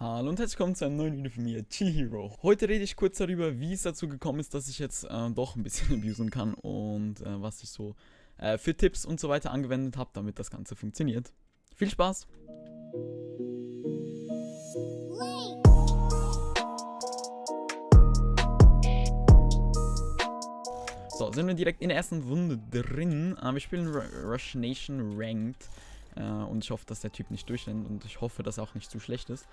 Hallo und herzlich willkommen zu einem neuen Video von mir, Chill Hero. Heute rede ich kurz darüber, wie es dazu gekommen ist, dass ich jetzt doch ein bisschen abusen kann und was ich so für Tipps und so weiter angewendet habe, damit das Ganze funktioniert. Viel Spaß! So, sind wir direkt in der ersten Runde drin. Wir spielen Rush Nation Ranked. Und ich hoffe, dass der Typ nicht durchrennt und ich hoffe, dass er auch nicht zu schlecht ist.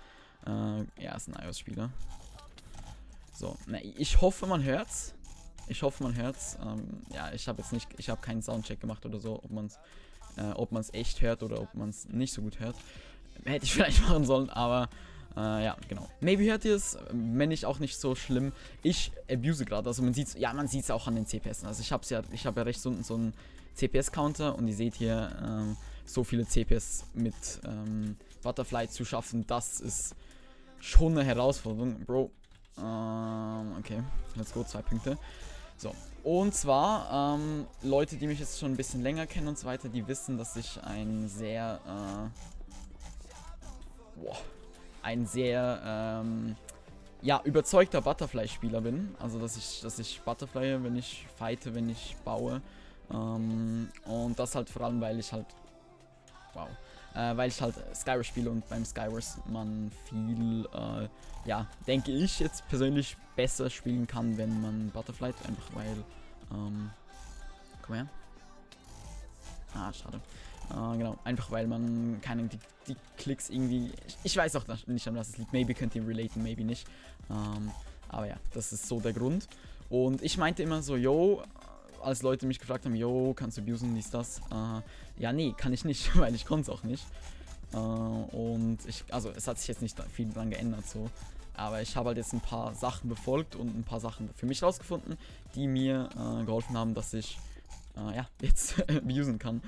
Ja, ist ein iOS-Spieler. So, na, ich hoffe, man hört's. Ich hoffe, man hört's. Ja, ich habe keinen Soundcheck gemacht oder so, ob man's echt hört oder ob man es nicht so gut hört. Hätte ich vielleicht machen sollen, aber ja, genau. Maybe hört ihr es, wenn nicht, auch nicht so schlimm. Ich abuse gerade, also man sieht's auch an den CPS. Also ich habe ja rechts unten so einen CPS-Counter und ihr seht hier so viele CPS mit Butterfly zu schaffen, das ist schon eine Herausforderung, Bro. Okay, let's go, 2 Punkte. So, und zwar, Leute, die mich jetzt schon ein bisschen länger kennen und so weiter, die wissen, dass ich ein sehr, ja, überzeugter Butterfly-Spieler bin. Also, dass ich Butterfly, wenn ich fighte, wenn ich baue. Und das halt vor allem, weil ich halt Skywars spiele und beim Skywars man viel, ja, denke ich jetzt persönlich besser spielen kann, wenn man Butterfly, einfach weil, komm her. Ah, schade. Genau, einfach weil man die Klicks irgendwie, ich weiß auch nicht, an was es liegt, maybe könnt ihr relaten, maybe nicht. Aber ja, das ist so der Grund. Und ich meinte immer so, yo, als Leute mich gefragt haben, yo, kannst du abusen, dies, das? Ja, nee, kann ich nicht, weil ich konnte es auch nicht. Und also es hat sich jetzt nicht viel dran geändert so. Aber ich habe halt jetzt ein paar Sachen befolgt und ein paar Sachen für mich rausgefunden, die mir geholfen haben, dass ich ja, jetzt abusen kann.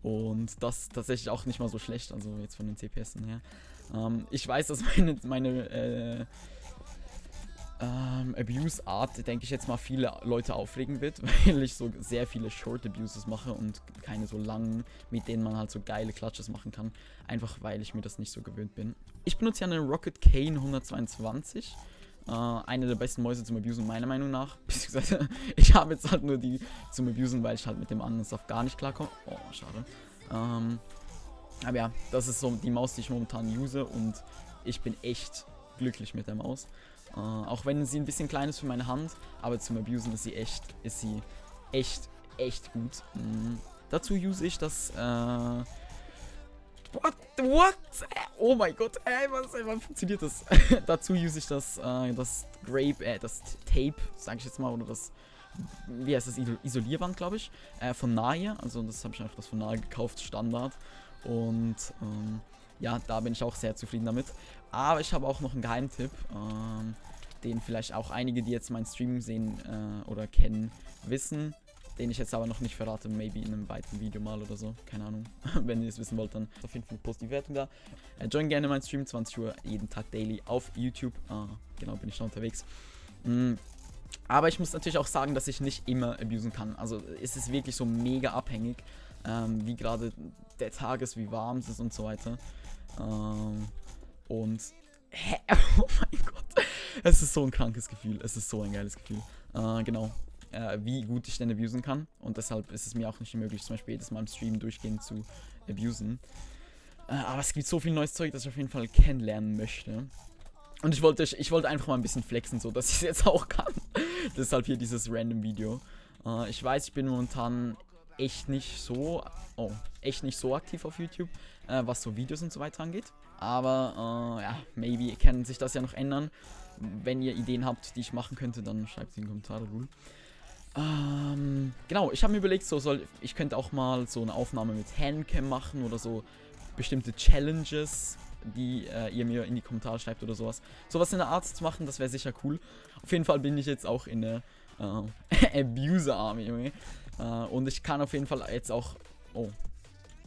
Und das tatsächlich auch nicht mal so schlecht, also jetzt von den CPS her. Ich weiß, dass meine Abuse-Art, denke ich jetzt mal, viele Leute aufregen wird, weil ich so sehr viele Short-Abuses mache und keine so langen, mit denen man halt so geile Clutches machen kann. Einfach weil ich mir das nicht so gewöhnt bin. Ich benutze ja eine Rocket Kane 122. Eine der besten Mäuse zum Abusen, meiner Meinung nach. Beziehungsweise, ich habe jetzt halt nur die zum Abusen, weil ich halt mit dem anderen Stuff gar nicht klarkomme. Oh, schade. Aber ja, das ist so die Maus, die ich momentan use und ich bin echt glücklich mit der Maus. Auch wenn sie ein bisschen klein ist für meine Hand, aber zum Abusen ist sie echt gut. Dazu use ich das, What? Oh mein Gott, wann funktioniert das? Dazu use ich das Tape, sage ich jetzt mal, oder das, wie heißt das, Isolierband, glaube ich, von Nahe. Also das habe ich einfach das von Nahe gekauft, Standard. Und ja, da bin ich auch sehr zufrieden damit. Aber ich habe auch noch einen Geheimtipp, den vielleicht auch einige, die jetzt meinen Stream sehen oder kennen, wissen. Den ich jetzt aber noch nicht verrate, maybe in einem weiteren Video mal oder so. Keine Ahnung. Wenn ihr es wissen wollt, dann auf jeden Fall eine positive Wertung da. Join gerne meinen Stream, 20 Uhr, jeden Tag daily auf YouTube. Genau, bin ich da unterwegs. Aber ich muss natürlich auch sagen, dass ich nicht immer abusen kann. Also es ist wirklich so mega abhängig, wie gerade der Tag ist, wie warm es ist und so weiter. Und oh mein Gott, es ist so ein krankes Gefühl, es ist so ein geiles Gefühl. Genau, wie gut ich denn abusen kann. Und deshalb ist es mir auch nicht möglich, zum Beispiel jedes Mal im Stream durchgehend zu abusen. Aber es gibt so viel neues Zeug, das ich auf jeden Fall kennenlernen möchte. Und ich wollte einfach mal ein bisschen flexen, so dass ich es jetzt auch kann. Deshalb hier dieses random Video. Ich weiß, ich bin momentan echt nicht so aktiv auf YouTube, was so Videos und so weiter angeht. Aber ja, maybe kann sich das ja noch ändern. Wenn ihr Ideen habt, die ich machen könnte, dann schreibt sie in die Kommentare. Genau, ich habe mir überlegt, ich könnte auch mal so eine Aufnahme mit Handcam machen oder so bestimmte Challenges, die ihr mir in die Kommentare schreibt oder sowas. Sowas in der Art zu machen, das wäre sicher cool. Auf jeden Fall bin ich jetzt auch in der Abuser-Army, Junge. Und ich kann auf jeden Fall jetzt auch, oh,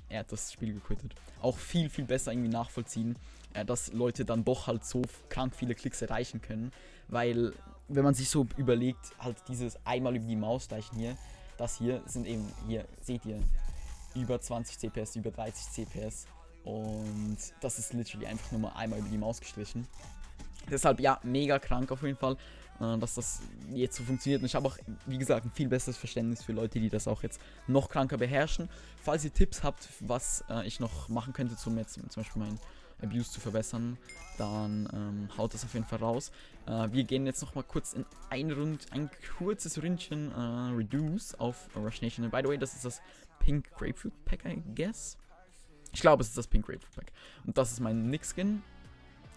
er hat das Spiel gequittet, auch viel, viel besser irgendwie nachvollziehen, dass Leute dann doch halt so krank viele Klicks erreichen können. Weil, wenn man sich so überlegt, halt dieses einmal über die Maus streichen hier, das hier sind eben, hier seht ihr, über 20 CPS, über 30 CPS. Und das ist literally einfach nur mal einmal über die Maus gestrichen. Deshalb, ja, mega krank auf jeden Fall, dass das jetzt so funktioniert. Und ich habe auch, wie gesagt, ein viel besseres Verständnis für Leute, die das auch jetzt noch kranker beherrschen. Falls ihr Tipps habt, was ich noch machen könnte, um jetzt zum Beispiel meinen Abuse zu verbessern, dann haut das auf jeden Fall raus. Wir gehen jetzt noch mal kurz in ein kurzes Ründchen Reduce auf Rush Nation. And by the way, das ist das Pink Grapefruit Pack, I guess. Ich glaube, es ist das Pink Grapefruit Pack. Und das ist mein Nick-Skin.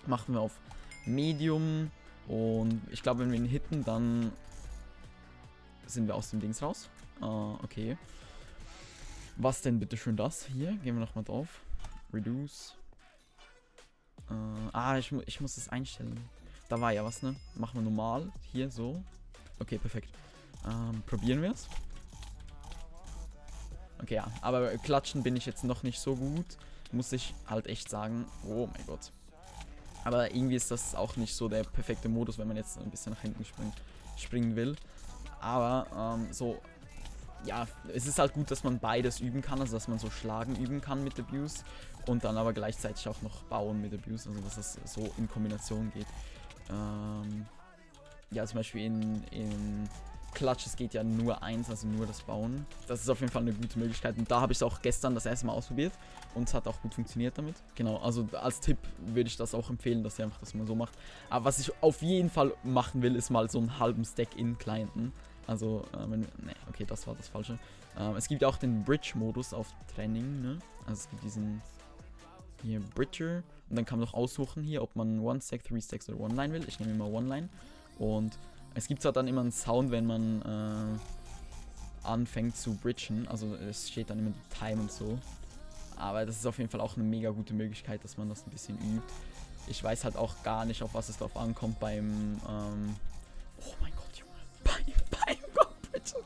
Machen wir auf Medium. Und ich glaube, wenn wir ihn hitten, dann sind wir aus dem Dings raus. Okay. Was denn bitte schön das? Hier, gehen wir nochmal drauf. Reduce. Ich muss das einstellen. Da war ja was, ne? Machen wir normal. Hier, so. Okay, perfekt. Probieren wir es. Okay, ja. Aber klatschen bin ich jetzt noch nicht so gut. Muss ich halt echt sagen. Oh mein Gott. Aber irgendwie ist das auch nicht so der perfekte Modus, wenn man jetzt ein bisschen nach hinten springen will. Aber so, ja, es ist halt gut, dass man beides üben kann. Also, dass man so Schlagen üben kann mit Abuse. Und dann aber gleichzeitig auch noch Bauen mit Abuse. Also, dass das so in Kombination geht. Ja, zum Beispiel in Clutches geht ja nur eins, also nur das Bauen. Das ist auf jeden Fall eine gute Möglichkeit. Und da habe ich es auch gestern das erste Mal ausprobiert. Und es hat auch gut funktioniert damit. Genau, also als Tipp würde ich das auch empfehlen, dass ihr einfach das mal so macht. Aber was ich auf jeden Fall machen will, ist mal so einen halben Stack in Clienten. Also, okay, das war das Falsche. Es gibt ja auch den Bridge-Modus auf Training, ne? Also es gibt diesen hier Bridger. Und dann kann man noch aussuchen hier, ob man One Stack, 3 Stacks oder One Line will. Ich nehme immer One Line. Und es gibt zwar dann immer einen Sound, wenn man anfängt zu bridgen. Also es steht dann immer die Time und so. Aber das ist auf jeden Fall auch eine mega gute Möglichkeit, dass man das ein bisschen übt. Ich weiß halt auch gar nicht, auf was es drauf ankommt beim oh mein Gott, Junge. Beim Bridgen.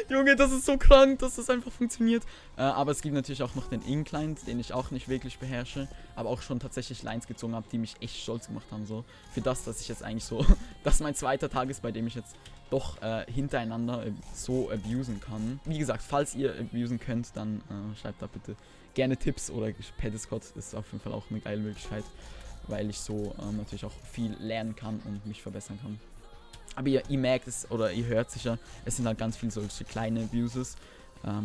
Junge, das ist so krank, dass das einfach funktioniert. Aber es gibt natürlich auch noch den Incline, den ich auch nicht wirklich beherrsche. Aber auch schon tatsächlich Lines gezogen habe, die mich echt stolz gemacht haben. So. Für das, dass ich jetzt eigentlich so, dass mein zweiter Tag ist, bei dem ich jetzt doch hintereinander so abusen kann. Wie gesagt, falls ihr abusen könnt, dann schreibt da bitte gerne Tipps oder per Discord. Das ist auf jeden Fall auch eine geile Möglichkeit, weil ich so natürlich auch viel lernen kann und mich verbessern kann. Aber ihr merkt es, oder ihr hört sicher, es sind halt ganz viele solche kleine Abuses,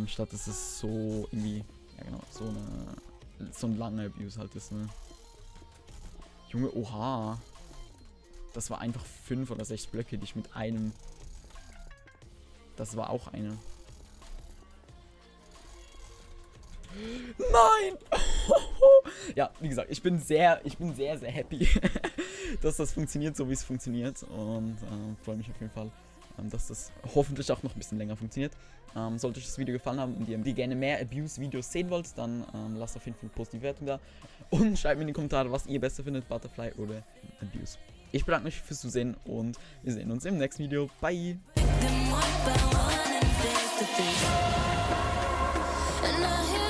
statt dass es so irgendwie, ja genau, so ein langer Abuse halt ist, ne. Junge, oha. Das war einfach 5 oder 6 Blöcke, die ich mit einem... Das war auch eine. Nein! Ja, wie gesagt, ich bin sehr, sehr happy, dass das funktioniert, so wie es funktioniert. Und freue mich auf jeden Fall, dass das hoffentlich auch noch ein bisschen länger funktioniert. Sollte euch das Video gefallen haben und ihr gerne mehr Abuse-Videos sehen wollt, dann lasst auf jeden Fall eine positive Wertung da. Und schreibt mir in die Kommentare, was ihr besser findet, Butterfly oder Abuse. Ich bedanke mich fürs Zusehen und wir sehen uns im nächsten Video. Bye! And I